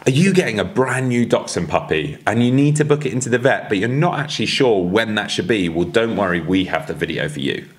Are you getting a brand new Dachshund puppy and you need to book it into the vet, but you're not actually sure when that should be? Well, don't worry, we have the video for you.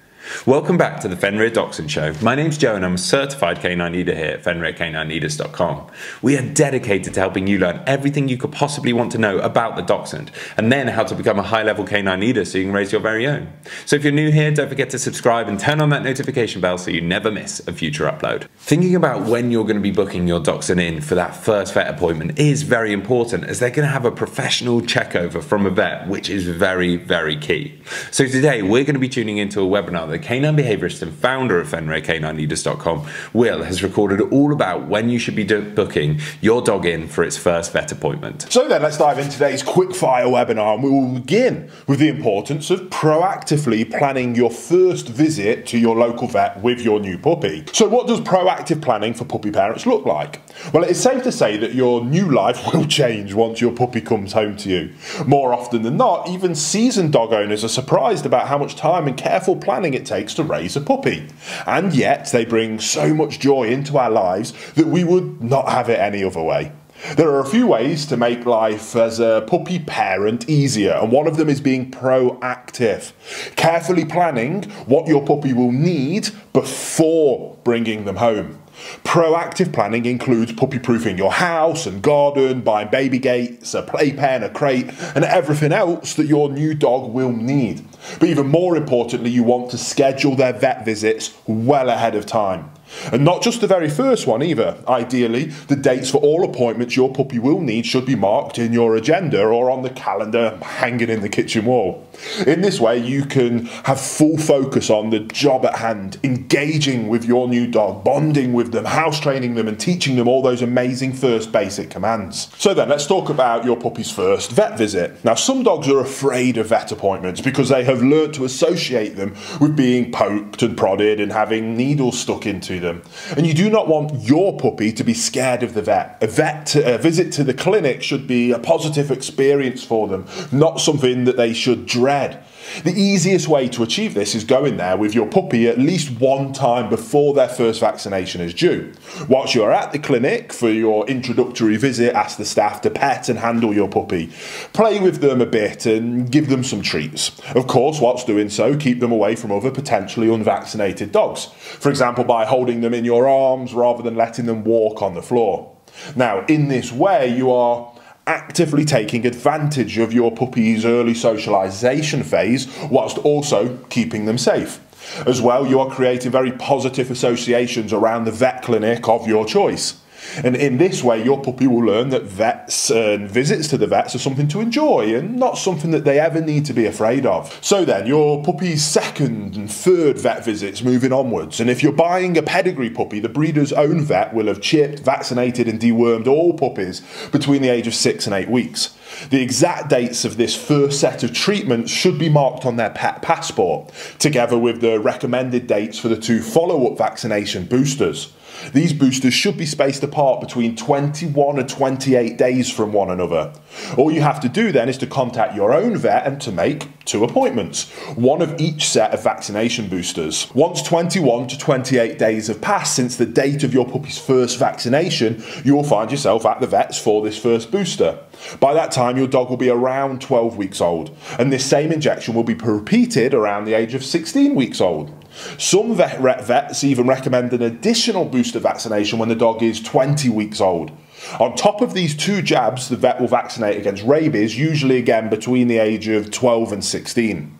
Welcome back to the Fenrir Dachshund Show. My name's Joe and I'm a certified canine leader here at FenrirCanineLeaders.com. We are dedicated to helping you learn everything you could possibly want to know about the Dachshund and then how to become a high-level canine leader so you can raise your very own. So if you're new here, don't forget to subscribe and turn on that notification bell so you never miss a future upload. Thinking about when you're going to be booking your Dachshund in for that first vet appointment is very important, as they're going to have a professional checkover from a vet, which is very, very key. So today we're going to be tuning into a webinar the canine behaviorist and founder of FenrirCanineLeaders.com, Will, has recorded all about when you should be booking your dog in for its first vet appointment. So then let's dive into today's quickfire webinar, and we will begin with the importance of proactively planning your first visit to your local vet with your new puppy. So what does proactive planning for puppy parents look like? Well, it's safe to say that your new life will change once your puppy comes home to you. More often than not, even seasoned dog owners are surprised about how much time and careful planning it takes to raise a puppy. And yet they bring so much joy into our lives that we would not have it any other way. There are a few ways to make life as a puppy parent easier, and one of them is being proactive. Carefully planning what your puppy will need before bringing them home. Proactive planning includes puppy-proofing your house and garden, buying baby gates, a playpen, a crate, and everything else that your new dog will need. But even more importantly, you want to schedule their vet visits well ahead of time. And not just the very first one either. Ideally, the dates for all appointments your puppy will need should be marked in your agenda or on the calendar hanging in the kitchen wall. In this way, you can have full focus on the job at hand, engaging with your new dog, bonding with them, house training them, and teaching them all those amazing first basic commands. So then, let's talk about your puppy's first vet visit. Now, some dogs are afraid of vet appointments because they have learned to associate them with being poked and prodded and having needles stuck into them. And you do not want your puppy to be scared of the vet. A visit to the clinic should be a positive experience for them, not something that they should dread. The easiest way to achieve this is going there with your puppy at least one time before their first vaccination is due. Whilst you are at the clinic for your introductory visit, ask the staff to pet and handle your puppy. Play with them a bit and give them some treats. Of course, whilst doing so, keep them away from other potentially unvaccinated dogs. For example, by holding them in your arms rather than letting them walk on the floor. Now, in this way, you are actively taking advantage of your puppy's early socialization phase whilst also keeping them safe. As well, you are creating very positive associations around the vet clinic of your choice. And in this way, your puppy will learn that vets and visits to the vets are something to enjoy and not something that they ever need to be afraid of. So then, your puppy's second and third vet visits moving onwards. And if you're buying a pedigree puppy, the breeder's own vet will have chipped, vaccinated and dewormed all puppies between the age of 6 and 8 weeks. The exact dates of this first set of treatments should be marked on their pet passport, together with the recommended dates for the 2 follow-up vaccination boosters. These boosters should be spaced apart between 21 and 28 days from one another. All you have to do then is to contact your own vet and to make 2 appointments, one of each set of vaccination boosters. Once 21 to 28 days have passed since the date of your puppy's first vaccination, you will find yourself at the vets for this first booster. By that time, your dog will be around 12 weeks old, and this same injection will be repeated around the age of 16 weeks old. Some vets even recommend an additional booster vaccination when the dog is 20 weeks old. On top of these 2 jabs, the vet will vaccinate against rabies, usually again between the age of 12 and 16.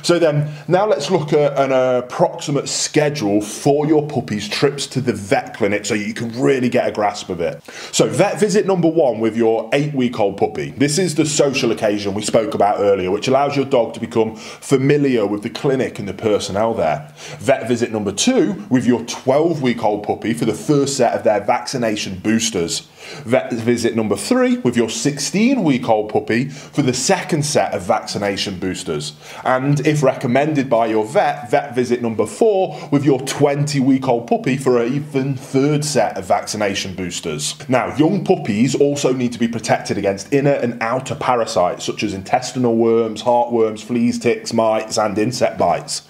So then, now let's look at an approximate schedule for your puppy's trips to the vet clinic so you can really get a grasp of it. So vet visit number 1 with your 8-week-old puppy. This is the social occasion we spoke about earlier, which allows your dog to become familiar with the clinic and the personnel there. Vet visit number 2 with your 12-week-old puppy for the first set of their vaccination boosters. Vet visit number 3 with your 16-week-old puppy for the second set of vaccination boosters. And if recommended by your vet, vet visit number 4 with your 20-week-old puppy for an even third set of vaccination boosters. Now, young puppies also need to be protected against inner and outer parasites such as intestinal worms, heartworms, fleas, ticks, mites and insect bites.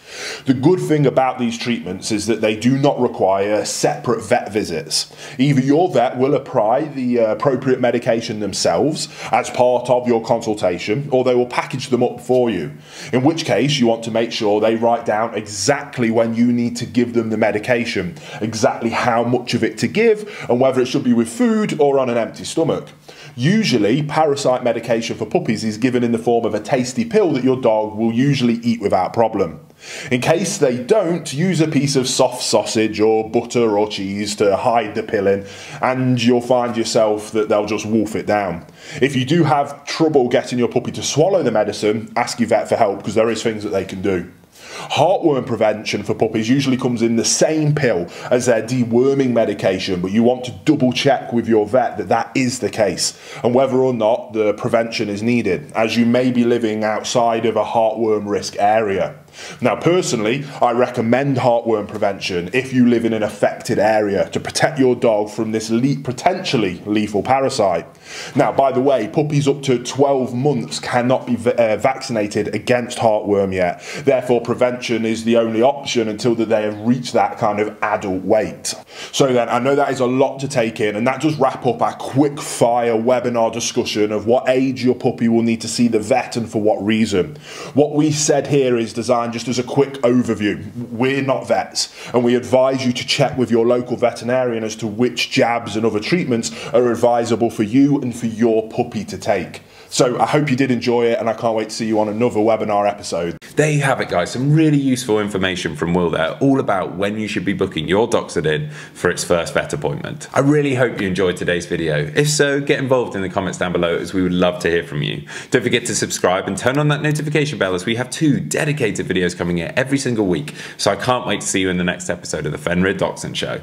The good thing about these treatments is that they do not require separate vet visits. Either your vet will apply the appropriate medication themselves as part of your consultation, or they will package them up for you, in which case you want to make sure they write down exactly when you need to give them the medication, exactly how much of it to give, and whether it should be with food or on an empty stomach. Usually, parasite medication for puppies is given in the form of a tasty pill that your dog will usually eat without problem. In case they don't, use a piece of soft sausage or butter or cheese to hide the pill in, and you'll find yourself that they'll just wolf it down. If you do have trouble getting your puppy to swallow the medicine, ask your vet for help, because there is things that they can do. Heartworm prevention for puppies usually comes in the same pill as their deworming medication, but you want to double check with your vet that that is the case and whether or not the prevention is needed, as you may be living outside of a heartworm risk area. Now, personally, I recommend heartworm prevention if you live in an affected area to protect your dog from this potentially lethal parasite. Now, by the way, puppies up to 12 months cannot be vaccinated against heartworm yet. Therefore, prevention is the only option until they have reached that kind of adult weight. So then, I know that is a lot to take in, and that does wrap up our quick fire webinar discussion of what age your puppy will need to see the vet and for what reason. What we said here is designed just as a quick overview. We're not vets, and we advise you to check with your local veterinarian as to which jabs and other treatments are advisable for you and for your puppy to take. So I hope you did enjoy it, and I can't wait to see you on another webinar episode. There you have it, guys. Some really useful information from Will there, all about when you should be booking your Dachshund in for its first vet appointment. I really hope you enjoyed today's video. If so, get involved in the comments down below, as we would love to hear from you. Don't forget to subscribe and turn on that notification bell, as we have 2 dedicated videos coming in every single week. So I can't wait to see you in the next episode of the Fenrir Dachshund Show.